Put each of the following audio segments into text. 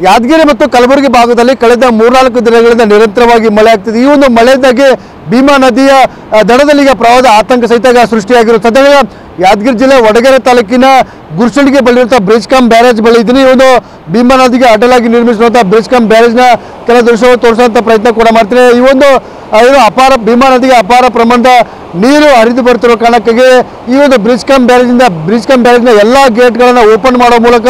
ಯಾದಗಿರಿ ಮತ್ತು ಕಲಬುರಗಿ ಭಾಗದಲ್ಲಿ ಕಳೆದ 3-4 ದಿನಗಳಿಂದ ನಿರಂತರವಾಗಿ ಮಳೆ ಆಗ್ತಿದೆ। ಈ ಒಂದು ಮಳೆಯಿಂದಾಗಿ ಭೀಮಾ ನದಿಯ ದಡದಲ್ಲಿ ಈಗ ಪ್ರವಾಹದ ಆತಂಕ ಸಹಿತ ಸೃಷ್ಟಿಯಾಗಿರುತ್ತೆ। ಸದ್ಯ ಯಾದಗಿರಿ ಜಿಲ್ಲೆ ವಡಗೇರೆ ತಾಲೂಕಿನ ಗುರ್ಸಳ್ಳಿಗೆ ಬಳಿರುವಂತಹ ಬ್ರಿಡ್ಜ್ ಕಮ್ ಬ್ಯಾರೇಜ್ ಬಳಿ ಇದ್ದೀನಿ। ಈ ಒಂದು ಭೀಮಾ ನದಿಗೆ ಅಡ್ಡಲಾಗಿ ನಿರ್ಮಿಸಿರುವಂತಹ ಬ್ರಿಡ್ಜ್ ಕಮ್ ಬ್ಯಾರೇಜ್ನ ಕೆಲ ದೃಶ್ಯಗಳು ತೋರಿಸುವಂತ ಪ್ರಯತ್ನ ಕೂಡ ಮಾಡ್ತೀನಿ। ಈ ಒಂದು ಅಪಾರ ಭೀಮಾ ನದಿಗೆ ಅಪಾರ ಪ್ರಮಾಣದ ನೀರು ಹರಿದು ಬರ್ತಿರೋ ಕಾರಣಕ್ಕಾಗಿ ಈ ಒಂದು ಬ್ರಿಡ್ಜ್ ಕಮ್ ಬ್ಯಾರೇಜ್ನ ಎಲ್ಲ ಗೇಟ್ಗಳನ್ನು ಓಪನ್ ಮಾಡೋ ಮೂಲಕ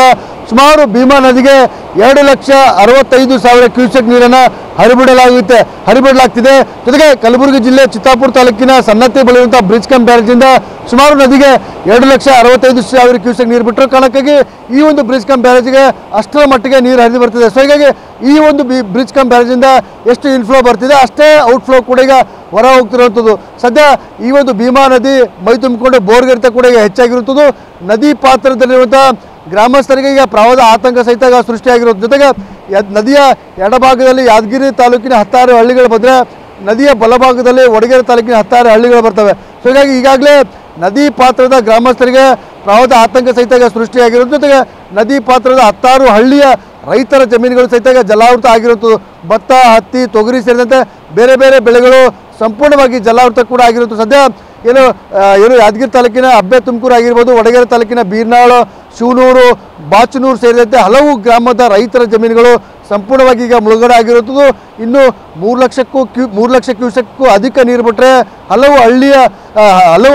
ಸುಮಾರು ಭೀಮಾ ನದಿಗೆ 2,65,000 ಕ್ಯೂಸೆಕ್ ನೀರನ್ನು ಹರಿಬಿಡಲಾಗ್ತಿದೆ। ಜೊತೆಗೆ ಕಲಬುರಗಿ ಜಿಲ್ಲೆ ಚಿತ್ತಾಪುರ ತಾಲೂಕಿನ ಸನ್ನತಿ ಬಳಿರುವಂತಹ ಬ್ರಿಡ್ಜ್ ಕಮ್ ಬ್ಯಾರೇಜಿಂದ ಸುಮಾರು ನದಿಗೆ 2,65,000 ಕ್ಯೂಸೆಕ್ ನೀರು ಬಿಟ್ಟರೋ ಕಾರಣಕ್ಕಾಗಿ ಈ ಒಂದು ಬ್ರಿಡ್ಜ್ ಕಮ್ ಬ್ಯಾರೇಜ್ಗೆ ಅಷ್ಟರ ಮಟ್ಟಿಗೆ ನೀರು ಹರಿದು ಬರ್ತಿದೆ। ಸೊ ಹೀಗಾಗಿ ಈ ಒಂದು ಬ್ರಿಡ್ಜ್ ಕಮ್ ಬ್ಯಾರೇಜಿಂದ ಎಷ್ಟು ಇನ್ಫ್ಲೋ ಬರ್ತಿದೆ ಅಷ್ಟೇ ಔಟ್ಫ್ಲೋ ಕೂಡ ಈಗ ಹೊರ ಹೋಗ್ತಿರುವಂಥದ್ದು। ಸದ್ಯ ಈ ಒಂದು ಭೀಮಾ ನದಿ ಮೈ ತುಂಬಿಕೊಂಡು ಬೋರ್ಗರಿತ ಕೂಡ ಈಗ ಹೆಚ್ಚಾಗಿರುವಂಥದ್ದು। ನದಿ ಪಾತ್ರದಲ್ಲಿರುವಂತಹ ಗ್ರಾಮಸ್ಥರಿಗೆ ಈಗ ಪ್ರವಾಹದ ಆತಂಕ ಸಹಿತ ಸೃಷ್ಟಿಯಾಗಿರೋದ್ರ ಜೊತೆಗೆ ನದಿಯ ಎಡಭಾಗದಲ್ಲಿ ಯಾದಗಿರಿ ತಾಲೂಕಿನ 16 ಹಳ್ಳಿಗಳು ಬಂದರೆ ನದಿಯ ಬಲಭಾಗದಲ್ಲಿ ವಡಗೇರೆ ತಾಲೂಕಿನ 16 ಹಳ್ಳಿಗಳು ಬರ್ತವೆ। ಸೊ ಹೀಗಾಗಿ ಈಗಾಗಲೇ ನದಿ ಪಾತ್ರದ ಗ್ರಾಮಸ್ಥರಿಗೆ ಪ್ರವಾಹದ ಆತಂಕ ಸಹಿತ ಸೃಷ್ಟಿಯಾಗಿರೋದ್ರ ಜೊತೆಗೆ ನದಿ ಪಾತ್ರದ 16 ಹಳ್ಳಿಯ ರೈತರ ಜಮೀನುಗಳು ಸಹಿತ ಜಲಾವೃತ ಆಗಿರುತ್ತದೆ। ಭತ್ತ, ಹತ್ತಿ, ತೊಗರಿ ಸೇರಿದಂತೆ ಬೇರೆ ಬೇರೆ ಬೆಳೆಗಳು ಸಂಪೂರ್ಣವಾಗಿ ಜಲಾವೃತ ಕೂಡ ಆಗಿರುತ್ತದೆ। ಸದ್ಯ ಏನು ಯಾದಗಿರಿ ತಾಲೂಕಿನ ಅಬ್ಬೆ ತುಮಕೂರು ಆಗಿರ್ಬೋದು, ವಡಗೇರೆ ತಾಲೂಕಿನ ಬೀರ್ನಾಳು, ಶಿವನೂರು, ಬಾಚನೂರು ಸೇರಿದಂತೆ ಹಲವು ಗ್ರಾಮದ ರೈತರ ಜಮೀನುಗಳು ಸಂಪೂರ್ಣವಾಗಿ ಈಗ ಮುಳುಗಡೆ ಆಗಿರುತ್ತದೆ। ಇನ್ನು 3 ಲಕ್ಷ ಕ್ಯೂಸೆಕ್ಗೂ ಅಧಿಕ ನೀರು ಬಿಟ್ಟರೆ ಹಲವು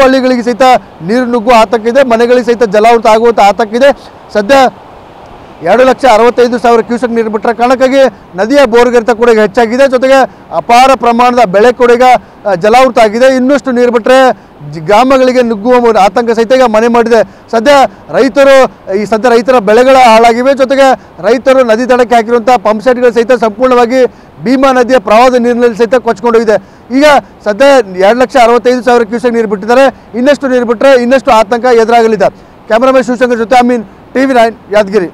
ಹಳ್ಳಿಗಳಿಗೆ ಸಹಿತ ನೀರು ನುಗ್ಗುವ ಆತಂಕ ಇದೆ, ಮನೆಗಳಿಗೆ ಸಹಿತ ಜಲಾವೃತ ಆಗುವಂಥ ಆತಂಕ ಇದೆ। ಸದ್ಯ 2,65,000 ಕ್ಯೂಸೆಕ್ ನೀರು ಬಿಟ್ಟರೆ ಕಾರಣಕ್ಕಾಗಿ ನದಿಯ ಬೋರ್ಗರಿತ ಕೂಡ ಹೆಚ್ಚಾಗಿದೆ, ಜೊತೆಗೆ ಅಪಾರ ಪ್ರಮಾಣದ ಬೆಳೆ ಕೂಡ ಈಗ ಜಲಾವೃತ ಆಗಿದೆ। ಇನ್ನಷ್ಟು ನೀರು ಬಿಟ್ಟರೆ ಗ್ರಾಮಗಳಿಗೆ ನುಗ್ಗುವ ಆತಂಕ ಸಹಿತ ಈಗ ಮನೆ ಮಾಡಿದೆ। ಸದ್ಯ ರೈತರ ಬೆಳೆಗಳ ಹಾಳಾಗಿವೆ, ಜೊತೆಗೆ ರೈತರು ನದಿ ದಡಕ್ಕೆ ಹಾಕಿರುವಂಥ ಪಂಪ್ ಸೆಟ್ಗಳು ಸಹಿತ ಸಂಪೂರ್ಣವಾಗಿ ಭೀಮಾ ನದಿಯ ಪ್ರವಾಹದ ನೀರಿನಲ್ಲಿ ಸಹಿತ ಕೊಚ್ಕೊಂಡೋಗಿದೆ। ಈಗ ಸದ್ಯ 2,65,000 ಕ್ಯೂಸೆಕ್ ನೀರು ಬಿಟ್ಟಿದ್ದಾರೆ, ಇನ್ನಷ್ಟು ನೀರು ಬಿಟ್ಟರೆ ಇನ್ನಷ್ಟು ಆತಂಕ ಎದುರಾಗಲಿದೆ। ಕ್ಯಾಮರಾಮನ್ ಶಿವಶಂಕರ್ ಜೊತೆ ಅಮೀನ್, TV9 ಯಾದಗಿರಿ।